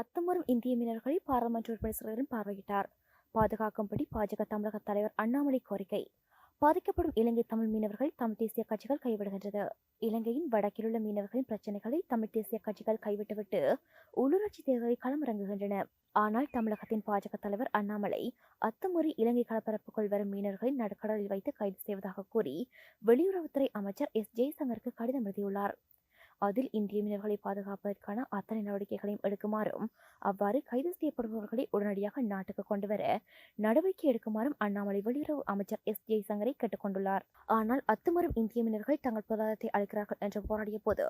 அத்துமீறும் இந்திய மீனவர்களை பாராளுமன்ற உறுப்பினர் சிலரும் பார்வையிட்டார். பாதுகாக்கும்படி பாஜக தமிழக தலைவர் அண்ணாமலை கோரிக்கை. பாதிக்கப்படும் இலங்கை தமிழ் மீனவர்கள் தமிழ் தேசிய கட்சிகள் கைவிடுகின்றது. இலங்கையின் வடக்கிலுள்ள மீனவர்களின் பிரச்சினைகளை தமிழ் தேசிய கட்சிகள் கைவிட்டுவிட்டு உள்ளூராட்சி தேர்தலில் களமிறங்குகின்றன. ஆனால் தமிழகத்தின் பாஜக தலைவர் அண்ணாமலை அத்துமீறி இலங்கை கடற்பரப்புக்குள் வரும் மீனவர்களை நடுக்கடலில் வைத்து கைது செய்வதாக கூறி வெளியுறவுத்துறை அமைச்சர் ஜெய்சங்கருக்கு கடிதம் எழுதியுள்ளார். அதில் இந்திய மீனவர்களை பாதுகாப்பதற்கான அத்தனை நடவடிக்கைகளையும் எடுக்குமாறும் அவ்வாறு கைது செய்யப்படுபவர்களை உடனடியாக நாட்டுக்கு கொண்டுவர நடவடிக்கை எடுக்குமாறும் அண்ணாமலை வெளியுறவு அமைச்சர் ஜெய்சங்கரை கேட்டுக்கொண்டுள்ளார். ஆனால் அத்துமீறும் இந்திய மீனவர்கள் தங்கள் பொருளாதாரத்தை அளிக்கிறார்கள் என்று போராடிய போது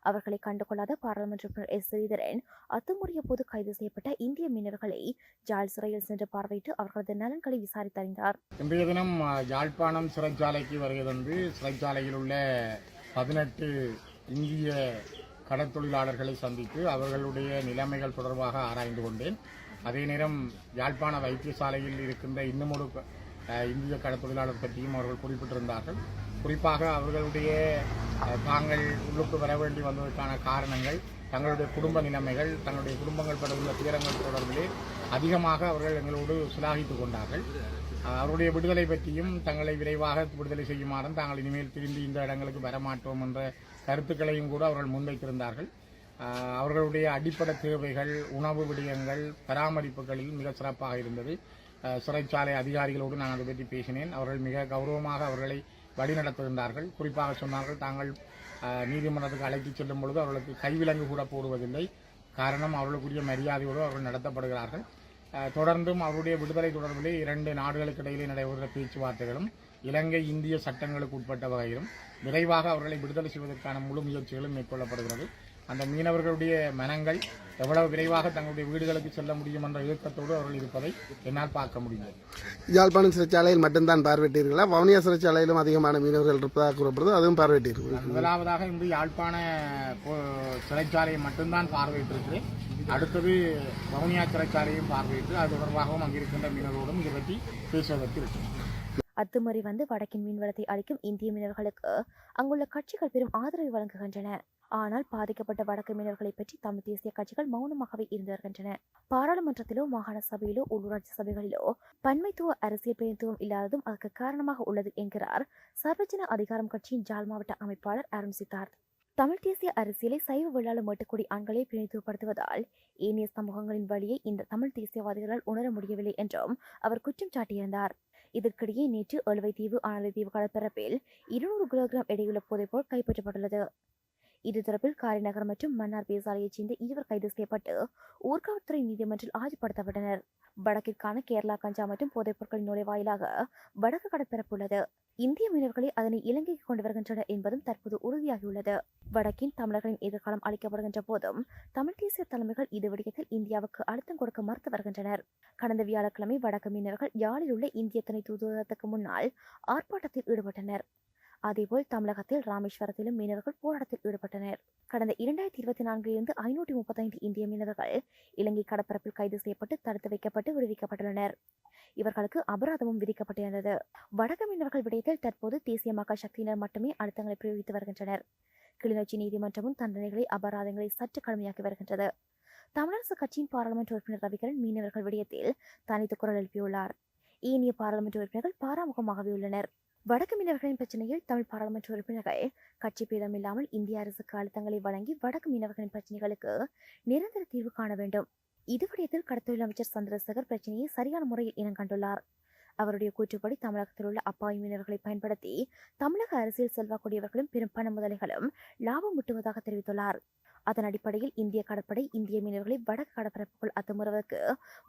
அவர்களை கண்டுகொள்ளாத பாராளுமன்ற உறுப்பினர் ஸ்ரீதரன் அத்துமீறிய போது கைது செய்யப்பட்ட இந்திய மீனவர்களை ஜாழ் சிறையில் சென்று பார்வையிட்டு அவர்களது நலன்களை விசாரித்தறிந்தார். இன்றைய தினம் யாழ்ப்பாணம் சிறைச்சாலைக்கு வருகை தந்து சிறைச்சாலையில் உள்ள 18 இந்திய கடற்தொழிலாளர்களை சந்தித்து அவர்களுடைய நிலைமைகள் தொடர்பாக ஆராய்ந்து கொண்டேன். அதே நேரம் யாழ்ப்பாண வைத்தியசாலையில் இருக்கின்ற இன்னுமொரு இந்திய கடற்தொழிலாளர் பற்றியும் அவர்கள் குறிப்பிட்டிருந்தார்கள். குறிப்பாக அவர்களுடைய தாங்கள் உள்ளுக்கு வர வேண்டி வந்ததற்கான காரணங்கள், தங்களுடைய குடும்ப நிலைமைகள், தங்களுடைய குடும்பங்கள் படுகின்ற துயரங்கள் தொடர்பிலே அதிகமாக அவர்கள் எங்களோடு சுலாகித்துக் கொண்டார்கள். அவருடைய விடுதலை பற்றியும் தங்களை விரைவாக விடுதலை செய்யுமாறும் தாங்கள் இனிமேல் திரும்பி இந்த இடங்களுக்கு வரமாட்டோம் என்ற கருத்துக்களையும் கூட அவர்கள் முன்வைத்திருந்தார்கள். அவர்களுடைய அடிப்படை தேவைகள், உணவு விடயங்கள், பராமரிப்புகளில் மிக சிறப்பாக இருந்தது. சிறைச்சாலை அதிகாரிகளோடு நான் அதை பற்றி பேசினேன். அவர்கள் மிக கௌரவமாக அவர்களை வழிநடத்துகின்றார்கள். குறிப்பாக சொன்னார்கள், தாங்கள் நீதிமன்றத்துக்கு அழைத்துச் செல்லும் பொழுது அவர்களுக்கு கைவிலங்கு கூட போடுவதில்லை. காரணம், அவர்களுக்குரிய மரியாதையோடு அவர்கள் நடத்தப்படுகிறார்கள். தொடர்ந்தும் அவருடைய விடுதலை தொடர்பிலே 2 நாடுகளுக்கு இடையிலே நடைபெறுகிற பேச்சுவார்த்தைகளும் இலங்கை இந்திய சட்டங்களுக்கு உட்பட்ட வகையிலும் விரைவாக அவர்களை விடுதலை செய்வதற்கான முழு முயற்சிகளும் மேற்கொள்ளப்படுகிறது. அந்த மீனவர்களுடைய மனங்கள் எவ்வளவு விரைவாக தங்களுடைய வீடுகளுக்கு செல்ல முடியும் என்ற இயக்கத்தோடு அவர்கள் இருப்பதை என்னால் பார்க்க முடியும். யாழ்ப்பாணம் சிறைச்சாலையில் மட்டும்தான் பார்வையிட்டீர்களா? வவுனியா சிறைச்சாலையிலும் அதிகமான மீனவர்கள் இருப்பதாக கூறப்படுது, அதுவும் பார்வையிட்டீர்கள்? முதலாவதாக இன்று யாழ்ப்பாண சிறைச்சாலையை மட்டும்தான் பார்வையிட்டிருக்கிறேன். அடுத்தது வவுனியா சிறைச்சாலையும் பார்வையிட்டு அது தொடர்பாகவும் அங்கிருக்கின்ற மீனவர்களோடும் இதை பற்றி பேசுவதற்கு இருக்கிறேன். அத்துமீறி வந்து வடக்கின் மீன்வளத்தை அளிக்கும் இந்திய மீனவர்களுக்கு அங்குள்ள கட்சிகள் பெரும் ஆதரவு வழங்குகின்றன. ஆனால் பாதிக்கப்பட்ட வடக்கு மீனவர்களை பற்றி தமிழ் தேசிய கட்சிகள் மௌனமாகவே இருந்து வருகின்றன. பாராளுமன்றத்திலோ மாகாண சபையிலோ உள்ளூராட்சி சபைகளிலோ பன்மைத்துவ அரசியல் பிரதிநிதித்துவம் இல்லாததும் அதற்கு காரணமாக உள்ளது என்கிறார் சர்வஜன அதிகாரம் கட்சியின் ஜாழ் மாவட்ட அமைப்பாளர் அருண் சித்தார்த். தமிழ் தேசிய அரசியலை சைவ வெள்ளாள மேட்டுக்குடி ஆண்களை பிரதிநிதித்துவப்படுத்துவதால் ஏனைய சமூகங்களின் வழியை இந்த தமிழ் தேசியவாதிகளால் உணர முடியவில்லை என்றும் அவர் குற்றம் சாட்டியிருந்தார். இதற்கிடையே நேற்று எழுவைத்தீவு ஆனலைத்தீவு கடற்பரப்பில் 200 கிலோகிராம் எடையுள்ள போதைப்பொருள் கைப்பற்றப்பட்டுள்ளது. இது தொடர்பில் காரிநகர் மற்றும் மன்னார் பேசாலையைச் சேர்ந்த 2 கைது செய்யப்பட்டு ஊர்காவல்துறை நீதிமன்றில் ஆஜர்படுத்தப்பட்டனர். வடக்கிற்கான கேரளா கஞ்சா மற்றும் போதைப்பொருட்களின் நுழைவாயிலாக வடக்கு கடற்பரப்பு உள்ளது. இந்திய மீனவர்களை அதனை இலங்கைக்கு கொண்டு வருகின்றனர் என்பதும் தற்போது உறுதியாகியுள்ளது. வடக்கின் தமிழர்களின் எதிர்காலம் அளிக்கப்படுகின்ற போதும் தமிழ் தேசிய தலைமைகள் இது விடயத்தில் இந்தியாவுக்கு அழுத்தம் கொடுக்க மறுத்து வருகின்றனர். கடந்த வியாழக்கிழமை வடக்கு மீனவர்கள் யாழில் உள்ள இந்திய துணை தூதரகத்துக்கு முன்னால் ஆர்ப்பாட்டத்தில் ஈடுபட்டனர். அதேபோல் தமிழகத்தில் ராமேஸ்வரத்திலும் மீனவர்கள் போராட்டத்தில் ஈடுபட்டனர். கடந்த 2024 535 இந்திய மீனவர்கள் இலங்கை கடற்பரப்பில் கைது செய்யப்பட்டு தடுத்து வைக்கப்பட்டு விடுவிக்கப்பட்டுள்ளனர். இவர்களுக்கு அபராதமும் விதிக்கப்பட்டிருந்தது. வடக்கு மீனவர்கள் விடயத்தில் தற்போது தேசிய மக்கள் சக்தியினர் மட்டுமே அழுத்தங்களை பிரயோகித்து வருகின்றனர். கிளிநொச்சி நீதிமன்றமும் தண்டனைகளை அபராதங்களை சற்று கடுமையாக்கி வருகின்றது. தமிழரசு கட்சியின் பாராளுமன்ற உறுப்பினர் ரவிகரன் மீனவர்கள் விடயத்தில் தனித்து குரல் எழுப்பியுள்ளார். ஏனைய பாராளுமன்ற உறுப்பினர்கள் பாராமுகமாகவே உள்ளனர். வடக்கு மீனவர்களின் பிரச்சனையில் தமிழ் பாராளுமன்ற உறுப்பினர்கள் கட்சி பேதம் இல்லாமல் இந்திய அரசுக்கு அழுத்தங்களை வழங்கி வடக்கு மீனவர்களின் பிரச்சனைகளுக்கு நிரந்தர தீர்வு காண வேண்டும். இது விடயத்தில் கடத்தொழில் அமைச்சர் சந்திரசேகர் பிரச்சனையை சரியான முறையில் இனம் கண்டுள்ளார். அவருடைய கூற்றுப்படி தமிழகத்தில் உள்ள அப்பாவி மீனவர்களை பயன்படுத்தி தமிழக அரசியல் செல்வாக்குடையவர்களும் பெரும் பண முதலைகளும் லாபம் முட்டுவதாக தெரிவித்துள்ளார். அதன் அடிப்படையில் இந்திய கடற்படை இந்திய மீனவர்களை வடக்கு கடற்பரப்புக்குள் அத்துமுறுவதற்கு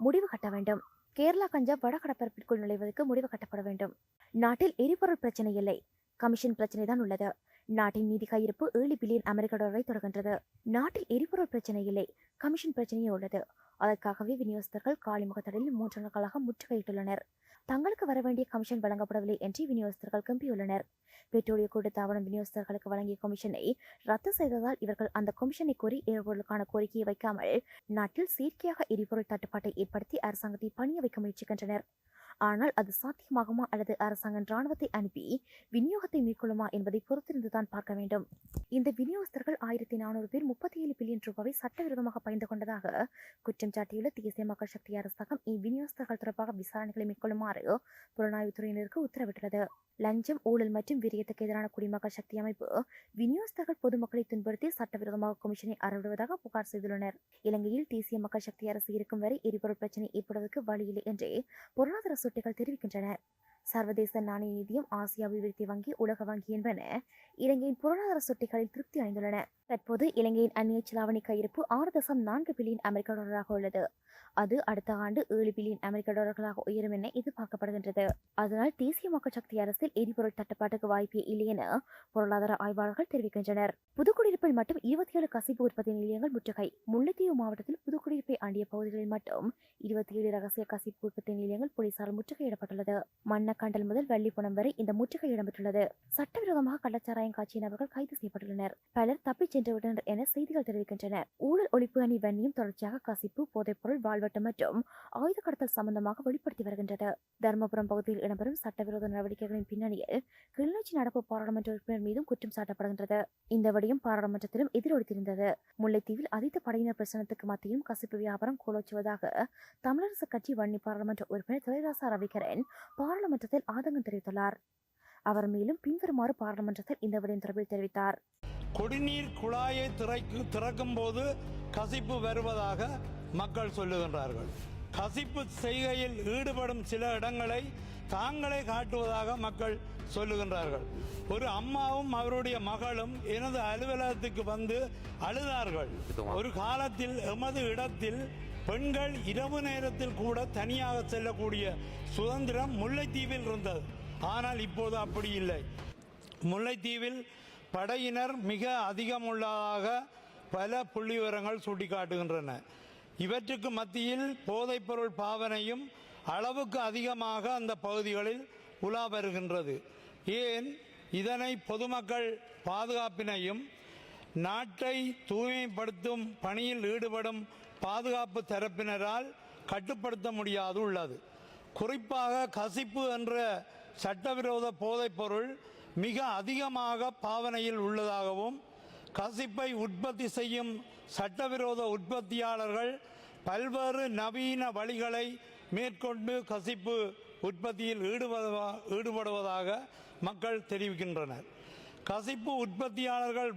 முடிவு கட்ட வேண்டும். கேரளா கஞ்சா வட கடற்பரப்பிற்குள் நுழைவதற்கு முடிவு கட்டப்பட வேண்டும். நாட்டில் எரிபொருள் பிரச்சனை இல்லை, கமிஷன் பிரச்சனை தான் உள்ளது. நாட்டின் நிதி கையிருப்பு 7 பில்லியன் அமெரிக்க டாலரை தொடர்கின்றது. நாட்டில் எரிபொருள் பிரச்சனை இல்லை, கமிஷன் பிரச்சனையே உள்ளது. அதற்காகவே விநியோகஸ்தர்கள் காலிமுகத்தடலில் 3 நாட்களாக முற்றுகையிட்டுள்ளனர். தங்களுக்கு வர வேண்டிய கமிஷன் வழங்கப்படவில்லை என்று விநியோகஸ்தர்கள் கம்பியுள்ளனர். பெட்ரோலிய கூட்டுத்தாபனம் விநியோகஸ்தர்களுக்கு வழங்கிய கமிஷனை ரத்து செய்ததால் இவர்கள் அந்த கமிஷனை கோரி எரிபொருளுக்கான கோரிக்கையை வைக்காமல் நாட்டில் செயற்கையாக எரிபொருள் தட்டுப்பாட்டை ஏற்படுத்தி அரசாங்கத்தை பணிய வைக்க முயற்சிக்கின்றனர். ஆனால் அது சாத்தியமாகுமா அல்லது அரசாங்கம் ராணுவத்தை அனுப்பி விநியோகத்தை மேற்கொள்ளுமா என்பதை பொறுத்திருந்துதான் பார்க்க வேண்டும். இந்த விநியோகஸ்தர்கள் 1400 பேர் 37 பில்லியன் ரூபாவை சட்டவிரோதமாக பகிர்ந்து கொண்டதாக குற்றம் சாட்டியுள்ள தேசிய மக்கள் சக்தி அரசாங்கம் இவ்விநியோகஸ்தர்கள் தொடர்பாக விசாரணைகளை மேற்கொள்ளுமாறு புலனாய்வுத்துறையினருக்கு உத்தரவிட்டுள்ளது. லஞ்சம், ஊழல் மற்றும் விரியத்துக்கு எதிரான குடிமக்கள் சக்தி அமைப்பு விநியோகஸ்தர்கள் பொதுமக்களை துன்புறுத்தி சட்டவிரோதமாக கமிஷனை அறவிடுவதாக புகார் செய்துள்ளனர். இலங்கையில் தேசிய மக்கள் சக்தி அரசு இருக்கும் வரை எரிபொருள் பிரச்சினை ஏற்படுவதற்கு வழியில்லை என்றே பொருளாதார சுட்டிகள் தெரிவிக்கின்றன. சர்வதேச நாணய நிதியம், ஆசிய அபிவிருத்தி வங்கி, உலக வங்கி என்பன இலங்கையின் பொருளாதார சுட்டிகளில் திருப்தி அடைந்துள்ளன. தற்போது இலங்கையின் அந்நிய செலாவணி கையிருப்பு 6.4 பில்லியன் அமெரிக்க டாலராக உள்ளது. அது அடுத்த ஆண்டு 7 பில்லியன் அமெரிக்க டாலர்களாக உயரும் என எதிர்பார்க்கப்படுகின்றது. அதனால் தேசிய மக்கள் சக்தி அரசில் எரிபொருள் தட்டுப்பாட்டுக்கு வாய்ப்பே இல்லை என பொருளாதார ஆய்வாளர்கள் தெரிவிக்கின்றனர். புதுக்குடியிருப்பில் மட்டும் 27 கசிப்பு உற்பத்தி நிலையங்கள் முற்றுகை. முல்லைத்தீவு மாவட்டத்தில் புதுக்குடியிருப்பை ஆண்டிய பகுதிகளில் மட்டும் 27 ரகசிய கசிப்பு உற்பத்தி நிலையங்கள் போலீசாரால் முற்றுகையிடப்பட்டுள்ளது. மன்னக்கண்டல் முதல் வள்ளிப்புணம் வரை இந்த முற்றுகை இடம்பெற்றுள்ளது. சட்டவிரோதமாக கள்ளச்சாராயம் காய்ச்சிய நபர்கள் கைது செய்யப்பட்டுள்ளனர். பலர் தப்பிச் சென்றுவிட்டனர் என செய்திகள் தெரிவிக்கின்றன. ஊழல் ஒழிப்பு அணி வன்னியும் தொடர்ச்சியாக கசிப்பு, போதைப்பொருள், வாழ்வெட்டு மற்றும் ஆயுத கடத்தல் சம்பந்தமாக வெளிப்படுத்தி வருகின்றது. தர்மபுரம் பகுதியில் இடம்பெறும் சட்டவிரோத நடவடிக்கைகளின் பின்னணியில் கிளிநொச்சி நடப்பு பாராளுமன்ற உறுப்பினர் மீதும் குற்றம் சாட்டப்படுகின்றது. இந்த விடயம் பாராளுமன்றத்திலும் எதிரொலித்திருந்தது. முல்லைத்தீவில் அதித படையினர் பிரச்சனத்துக்கு மத்தியிலும் கசிப்பு வியாபாரம் கோலோச்சுவதாக தமிழரசு கட்சி வன்னி பாராளுமன்ற உறுப்பினர் துரைராசா ரவிகரன் பாராளுமன்றத்தில் ஆதங்கம் தெரிவித்துள்ளார். அவர் மேலும் பின்வருமாறு பாராளுமன்றத்தில் இந்த விடயம் தொடர்பில் தெரிவித்தார். குடிநீர் குழாயை திறக்கும் போது கசிப்பு வருவதாக மக்கள் சொல்லுகின்றார்கள். கசிப்பு செய்கையில் ஈடுபடும் சில இடங்களை தாங்களே காட்டுவதாக மக்கள் சொல்லுகின்றார்கள். ஒரு அம்மாவும் அவருடைய மகளும் எனது அலுவலகத்துக்கு வந்து அழுதார்கள். ஒரு காலத்தில் எமது இடத்தில் பெண்கள் இரவு நேரத்தில் கூட தனியாக செல்லக்கூடிய சுதந்திரம் முல்லைத்தீவில் இருந்தது. ஆனால் இப்போது அப்படி இல்லை. முல்லைத்தீவில் படையினர் மிக அதிகமுள்ளதாக பல புள்ளிவிவரங்கள் சுட்டிக்காட்டுகின்றன. இவற்றுக்கு மத்தியில் போதைப்பொருள் பாவனையும் அளவுக்கு அதிகமாக அந்த பகுதிகளில் உலா வருகின்றது. ஏன் இதனை பொதுமக்கள் பாதுகாப்பினையும் நாட்டை தூய்மைப்படுத்தும் பணியில் ஈடுபடும் பாதுகாப்பு தரப்பினரால் கட்டுப்படுத்த முடியாது உள்ளது. குறிப்பாக கசிப்பு என்ற சட்டவிரோத போதைப்பொருள் மிக அதிகமாக பாவனையில் உள்ளதாகவும் கசிப்பை உற்பத்தி செய்யும் சட்டவிரோத உற்பத்தியாளர்கள் பல்வேறு நவீன வழிகளை மேற்கொண்டு கசிப்பு உற்பத்தியில் ஈடுபடுவதாக மக்கள் தெரிவிக்கின்றனர். கசிப்பு உற்பத்தியாளர்கள்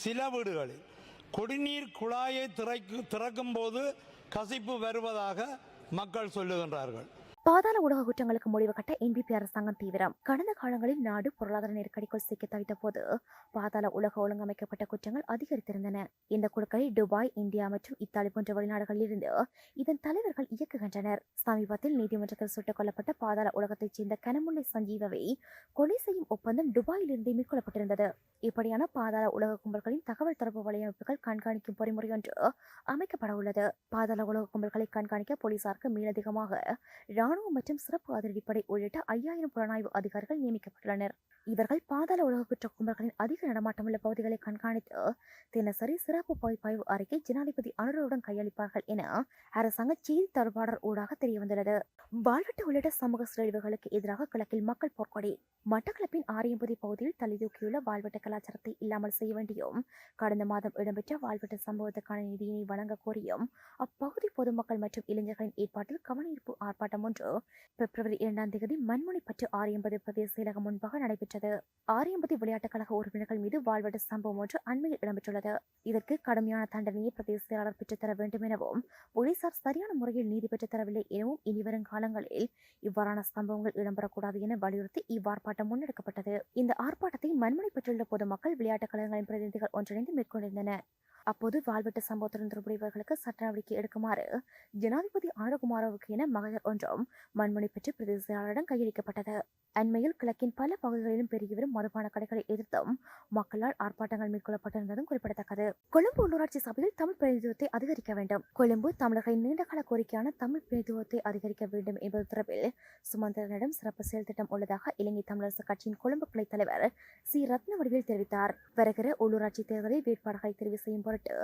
சில வீடுகளில் குடிநீர் குழாயை திறக்கும் போது கசிப்பு வருவதாக மக்கள் சொல்லுகின்றார்கள். பாதாள உலக குற்றங்களுக்கு முடிவு கட்ட NPP அரசாங்கம் தீவிரம். கடந்த காலங்களில் நாடு பொருளாதார நெருக்கடிக்குள் சிக்க தவித்த போது பாதாள உலக ஒழுங்கமைக்கப்பட்ட குற்றங்கள் அதிகரித்திருந்தன. இந்த குழுக்களை துபாய், இந்தியா மற்றும் இத்தாலி போன்ற வெளிநாடுகளில் இருந்து இதன் தலைவர்கள் இயக்குகின்றனர். சமீபத்தில் நீதிமன்றத்தில் சுட்டுக் கொல்லப்பட்ட பாதாள உலகத்தைச் சேர்ந்த கனமுல்லை சஞ்சீவவை கொலை செய்யும் ஒப்பந்தம் துபாயில் இருந்தே மேற்கொள்ளப்பட்டிருந்தது. இப்படியான பாதாள உலக கும்பல்களின் தகவல் தொடர்பு வலையமைப்புகள் கண்காணிக்கும் பொறிமுறை ஒன்று அமைக்கப்பட உள்ளது. பாதாள உலக கும்பல்களை கண்காணிக்க போலீசாருக்கு மேலதிகமாக ராணுவம் மற்றும் சிறப்பு அதிரடிப்படை உள்ளிட்ட 5000 புலனாய்வு அதிகாரிகள் நியமிக்கப்பட்டுள்ளனர். இவர்கள் பாதாள உலக குற்ற கும்பல்களின் அதிக நடமாட்டமுள்ள பகுதிகளை கண்காணித்து தினசரி சிறப்பு பகுப்பாய்வு அறிக்கை ஜனாதிபதி அனுரவுடன் கையளிப்பார்கள் என அரசாங்க செய்தி தொடர்பாளர் ஊடாக தெரியவந்துள்ளது. வாழ்வெட்டு உள்ளிட்ட சமூக சிறைவுகளுக்கு எதிராக கிழக்கில் மக்கள் போர்க்கொடி. மட்டக்களப்பின் ஆரியம்பதி பகுதியில் தலைதூக்கியுள்ள வாழ்வெட்டு கலாச்சாரத்தை இல்லாமல் செய்ய வேண்டியும் கடந்த மாதம் இடம்பெற்ற வாழ்வெட்டு சம்பவத்துக்கான நிதியினை வழங்க கோரியும் அப்பகுதி பொதுமக்கள் மற்றும் இளைஞர்களின் ஏற்பாட்டில் கவனஈர்ப்பு ஆர்ப்பாட்டம் ஒன்று பிப்ரவரி 2ஆம் தேதி மண்முனைப்பற்று ஆரியம்பதி பிரதேச செயலகம் முன்பாக நடைபெற்றது. ஆரியம்பதி விளையாட்டுக் கழக உறுப்பினர்கள் மீது வாழ்வெட்டு சம்பவம் ஒன்று அண்மையில் இடம்பெற்றுள்ளது. இதற்கு கடுமையான தண்டனையை பிரதேச செயலாளர் பெற்றுத்தர வேண்டும் எனவும் போலீசார் சரியான முறையில் நீதி பெற்றுத்தரவில்லை எனவும் இனிவரும் காலங்களில் இவ்வாறான சம்பவங்கள் இடம்பெறக்கூடாது என வலியுறுத்தி இவ்வார்ப்பாட்டம் முன்னெடுக்கப்பட்டது. இந்த ஆர்ப்பாட்டத்தை மண்முனைப்பற்றுள்ள பொதுமக்கள், விளையாட்டுக் கழகங்களின் பிரதிநிதிகள் ஒன்றிணைந்து மேற்கொண்டிருந்தனர். அப்போது வாழ்வெட்டு சம்பவத்துடன் தொடர்புடையவர்களுக்கு சட்ட நடவடிக்கை எடுக்குமாறு ஜனாதிபதி அனுரகுமாரவுக்கு என மகஜர் ஒன்றும் மண்முனைப்பற்று பிரதேச செயலாளரிடம் கையளிக்கப்பட்டது. அண்மையில் கிழக்கின் பல பகுதிகளிலும் பெருகி வரும் மதுபான கடைகளை எதிர்த்தும் மக்களால் ஆர்ப்பாட்டங்கள் மேற்கொள்ளப்பட்டிருந்ததும் குறிப்பிடத்தக்கது. கொழும்பு உள்ளூராட்சி சபையில் தமிழ் பிரதிநிதித்துவத்தை அதிகரிக்க வேண்டும். கொழும்பு தமிழர்களின் நீண்டகால கோரிக்கையான தமிழ் பிரதிநிதித்துவத்தை அதிகரிக்க வேண்டும் என்பது தொடர்பில் சுமந்திரனிடம் சிறப்பு செயல் திட்டம் உள்ளதாக இலங்கை தமிழரசு கட்சியின் கொழும்பு கிளை தலைவர் சி. ரத்னவடிவேல் தெரிவித்தார். வருகிற உள்ளூராட்சி தேர்தலில் வேட்பாளர்களை தெரிவு செய்யும் பொருட்டு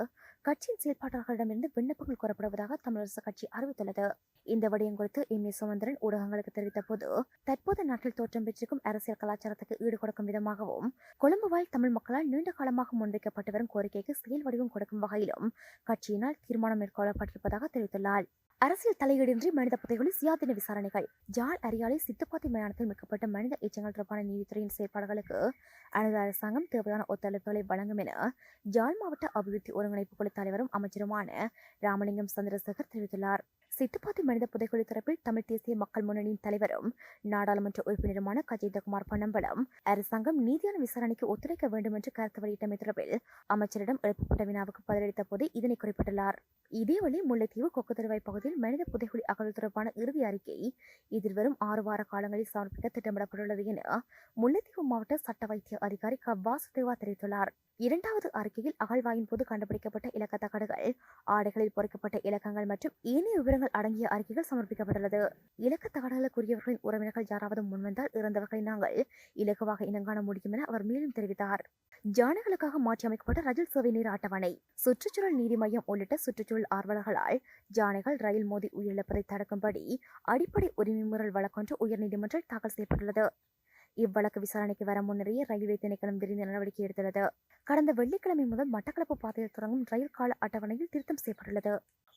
கட்சியின் செயல்பாட்டாளர்களிடமிருந்து விண்ணப்பங்கள் கோரப்படுவதாக தமிழரசு கட்சி அறிவித்துள்ளது. இந்த விடயம் குறித்து எம் ஏ சுமந்திரன் ஊடகங்களுக்கு தெரிவித்த போது, தற்போது நாட்டில் தோற்றம் பெற்றிருக்கும் அரசியல் கலாச்சாரத்துக்கு ஈடுகொடுக்கும் விதமாகவும் கொழும்பு வாழ் தமிழ் மக்களால் நீண்ட காலமாக முன்வைக்கப்பட்டு வரும் கோரிக்கைக்கு செயல் வடிவம் கொடுக்கும் வகையிலும் கட்சியினால் தீர்மானம் மேற்கொள்ளப்பட்டிருப்பதாக தெரிவித்துள்ளார். அரசியல் தலையீடின்றி மனித புதைகளில் சுயாதீன விசாரணைகள். ஜாழ் அரியாலை சித்துப்பாத்தி மயானத்தில் மீட்கப்பட்ட மனித எச்சங்கள் தொடர்பான நீதித்துறையின் செயற்பாடுகளுக்கு அனைத்து அரசாங்கம் தேவையான ஒத்துழைப்புகளை வழங்கும் என ஜாழ் மாவட்ட அபிவிருத்தி ஒருங்கிணைப்பு குழு தலைவரும் அமைச்சருமான ராமலிங்கம் சந்திரசேகர் தெரிவித்துள்ளார். சித்துப்பாத்தி மனித புதைகுழி தரப்பில் தமிழ் தேசிய மக்கள் முன்னணியின் தலைவரும் நாடாளுமன்ற உறுப்பினருமான கஜேந்திரகுமார் பொன்னம்பலம் அரசாங்கம் நீதியான விசாரணைக்கு ஒத்துழைக்க வேண்டும் என்று கருத்து வெளியிட்டமை தொடர்பில் அமைச்சரிடம் எழுப்பப்பட்ட வினாவுக்கு பதிலளித்த போது இதனை குறிப்பிட்டுள்ளார். இதேவழி முல்லைத்தீவு கொக்குத்தருவாய் பகுதியில் மனித புதைகுழி அகழ்வு தொடர்பான இறுதி அறிக்கை எதிர்வரும் 6 வார காலங்களில் சமர்ப்பிக்க திட்டமிடப்பட்டுள்ளது என முல்லைத்தீவு மாவட்ட சட்ட வைத்திய அதிகாரி வாசுதேவா தெரிவித்துள்ளார். 2வது அறிக்கையில் அகழ்வாயின் போது கண்டுபிடிக்கப்பட்ட இலக்க தகடுகள், ஆடைகளில் பொறிக்கப்பட்ட இலக்கங்கள் மற்றும் ஏனைய விவரங்கள் அடங்கிய அறிக்கைகள் சமர்ப்பிக்கப்பட்டுள்ளது. இலக்க தகடுகளுக்குரியவர்களின் உறவினர்கள் யாராவது முன்வந்தால் இறந்தவர்களை நாங்கள் இலகுவாக இனங்காண முடியும் என அவர் மேலும் தெரிவித்தார். ஜானைகளுக்காக மாற்றி அமைக்கப்பட்ட ரயில் சேவை நேர அட்டவணை. சுற்றுச்சூழல் நீதி மையம் உள்ளிட்ட சுற்றுச்சூழல் ஆர்வலர்களால் ஜானைகள் ரயில் மோதி உயிரிழப்பதை தடுக்கும்படி அடிப்படை உரிமை மீறல் வழக்கொன்று உயர்நீதிமன்றில் தாக்கல் செய்யப்பட்டுள்ளது. இவ்வழக்கு விசாரணைக்கு வர முன்னரே ரயில்வே திணைக்களம் விரைந்து நடவடிக்கை எடுத்துள்ளது. கடந்த வெள்ளிக்கிழமை முதல் மட்டக்களப்பு பாதையில் தொடங்கும் ரயில் கால அட்டவணையில் திருத்தம் செய்யப்பட்டுள்ளது.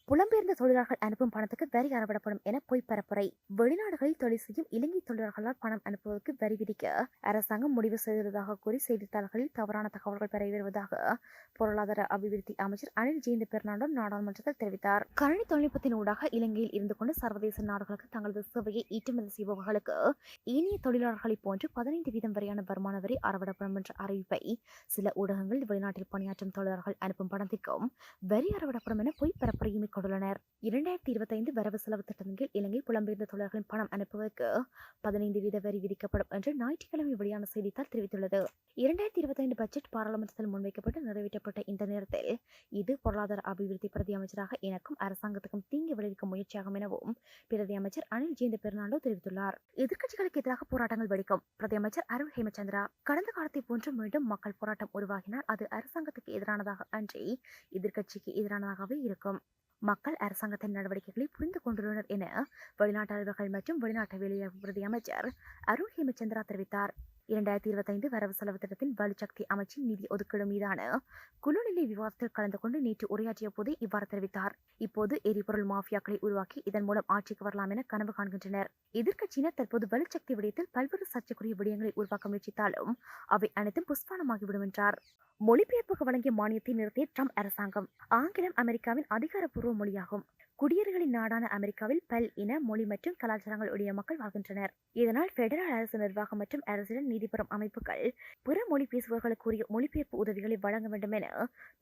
புலம்பெயர்ந்த தொழிலாளர்கள் அனுப்பும் பணத்துக்கு வரி அறவிடப்படும் என பொய் பரப்புரை. வெளிநாடுகளில் தொழில் செய்யும் இலங்கை தொழிலாளர்களால் பணம் அனுப்புவதற்கு வரி விதிக்க அரசாங்கம் முடிவு செய்துள்ளதாக கூறி செய்தித்தாள்களில் தவறான தகவல்கள் பரவி வருவதாக பொருளாதார அபிவிருத்தி அமைச்சர் அனில் ஜெயந்த பெர்னாண்டோ நாடாளுமன்றத்தில் தெரிவித்தார். கணினி தொழில்நுட்பத்தின் ஊடாக இலங்கையில் இருந்து கொண்டு சர்வதேச நாடுகளுக்கு தங்களது சேவையை ஏற்றுமதி செய்பவர்களுக்கு ஏனைய தொழிலாளர்களைப் போன்று 15% வரையான வருமான வரி அறவிடப்படும் என்ற அறிவிப்பை சில ஊடகங்கள் வெளிநாட்டில் பணியாற்றும் தொழிலாளர்கள் அனுப்பும் பணத்திற்கும் வரி அறவிடப்படும் என பொய் பரப்புரையை மேற்கொண்டுள்ளனர். 2025 வரவு செலவு திட்டத்தின் கீழ் இலங்கை புலம்பெயர்ந்த தொழிலாளர்களின் பணம் அனுப்புவதற்கு 15% வரி விதிக்கப்படும் என்று ஞாயிற்றுக்கிழமை வெளியான செய்தித்தாள் தெரிவித்துள்ளது. 2025 பட்ஜெட் பாராளுமன்றத்தில் முன்வைக்கப்பட்டு நிறைவேற்றப்பட்ட இந்த நேரத்தில் இது பொருளாதார அபிவிருத்தி பிரதி அமைச்சராக எனக்கும் அரசாங்கத்துக்கும் தீங்கு விளைவிக்கும் முயற்சியாகும் எனவும் பிரதி அமைச்சர் அனில் ஜெயந்த பெர்னாண்டோ தெரிவித்துள்ளார். எதிர்க்கட்சிகளுக்கு எதிராக போராட்டங்கள் வெடிக்கும். பிரதி அமைச்சர் அருள் ஹேமச்சந்திரா. கடந்த காலத்தை போன்று மீண்டும் மக்கள் போராட்டம் உருவாகினால் அது அரசாங்கத்துக்கு எதிரானதாக அன்றி எதிர்க்கட்சிக்கு எதிரானதாகவே இருக்கும். மக்கள் அரசாங்கத்தின் நடவடிக்கைகளை புரிந்து கொண்டுள்ளனர் என வெளிநாட்டு அலுவலர்கள் மற்றும் வெளிநாட்டு வேலைவாய்ப்பு பிரதி அமைச்சர் அருள் ஹேமச்சந்திரா தெரிவித்தார். 2025 வரவு செலவு திட்டத்தின் வலுசக்தி அமைச்சின் நிதி ஒதுக்கீடு மீதான குழுநிலை விவாதத்தில் கலந்து கொண்டு நேற்று உரையாற்றிய போது இவ்வாறு தெரிவித்தார். இப்போது எரிபொருள் மாஃபியாக்களை உருவாக்கி இதன் மூலம் ஆட்சிக்கு வரலாம் என கனவு காண்கின்றனர். எதிர்க்கட்சியினர் தற்போது வலுசக்தி விடயத்தில் பல்வேறு சர்ச்சைக்குரிய விடயங்களை உருவாக்க முயற்சித்தாலும் அவை அனைத்தும் புஷ்பானமாகிவிடும் என்றார். மொழிபெயர்ப்புக்கு வழங்கிய மானியத்தை நிறுத்திய ட்ரம்ப் அரசாங்கம். ஆங்கிலம் அமெரிக்காவின் அதிகாரப்பூர்வ மொழியாகும். குடியேறிகளின் நாடான அமெரிக்காவில் பல் இன, மொழி மற்றும் கலாச்சாரங்கள் உடைய மக்கள் வாழ்கின்றனர். இதனால் பெடரல் அரசு நிர்வாகம் மற்றும் அரசுடன் நீதிபெறும் அமைப்புகள் பிற மொழி பேசுபவர்களுக்குரிய மொழிபெயர்ப்பு உதவிகளை வழங்க வேண்டும் என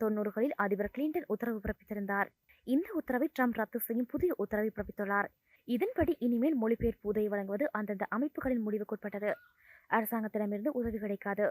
90களில் அதிபர் கிளின்டன் உத்தரவு பிறப்பித்திருந்தார். இந்த உத்தரவை ட்ரம்ப் ரத்து செய்யும் புதிய உத்தரவை பிறப்பித்துள்ளார். இதன்படி இனிமேல் மொழிபெயர்ப்பு உதவி வழங்குவது அந்தந்த அமைப்புகளின் முடிவுக்குட்பட்டது. அரசாங்கத்திடமிருந்து உதவி கிடைக்காது.